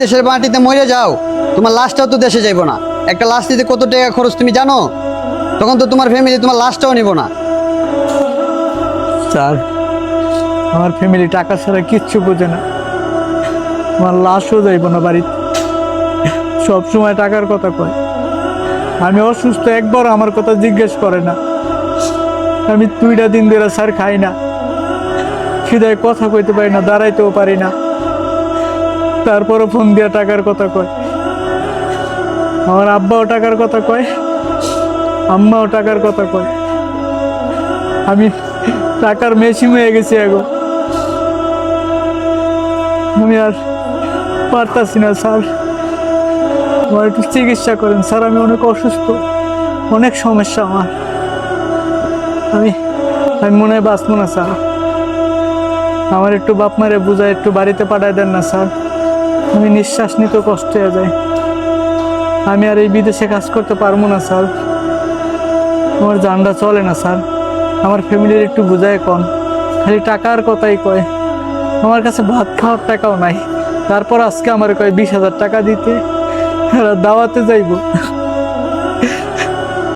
দেশের মাটিতে মরে যাও, তোমার লাশটাও তো দেশে যাইবো না। একটা লাশ দিতে কত টাকা খরচ তুমি জানো? তখন তো তোমার ফ্যামিলি তোমার লাশটাও নিব না। স্যার, আমার ফ্যামিলি টাকা ছাড়া কিচ্ছু বোঝে না। আমার লাশও যাইব না বাড়িতে, সব সময় টাকার কথা কয়। আমি অসুস্থ, একবার আমার কথা জিজ্ঞেস করে না। আমি 2টা দিন ধরে স্যার খাই না, খিদায় কথা কইতে পারি না, দাঁড়াইতেও পারি না। তারপরও ফোন দিয়া টাকার কথা কয়। আমার আব্বাও টাকার কথা কয়, আম্মাও টাকার কথা কয়। আমি টাকার মেশিন হয়ে গেছি এখন। আমি আর পারতাছি না স্যার, আমার একটু চিকিৎসা করেন স্যার। আমি অনেক অসুস্থ, অনেক সমস্যা আমার। আমি আমি মনে হয় বাঁচবো না স্যার। আমার একটু বাপ মারে বুঝায় একটু বাড়িতে পাঠায় দেন না স্যার। আমি নিঃশ্বাস নিতে কষ্ট হয়ে যায়। আমি আর এই বিদেশে কাজ করতে পারবো না স্যার। আমার জানটা চলে না স্যার। আমার ফ্যামিলির একটু বুঝায় কন, খালি টাকার কথাই কয়। আমার কাছে ভাত খাওয়ার টাকাও নাই, তারপর আজকে আমার কয় 20,000 টাকা দিতে, দাওয়াতে যাইব।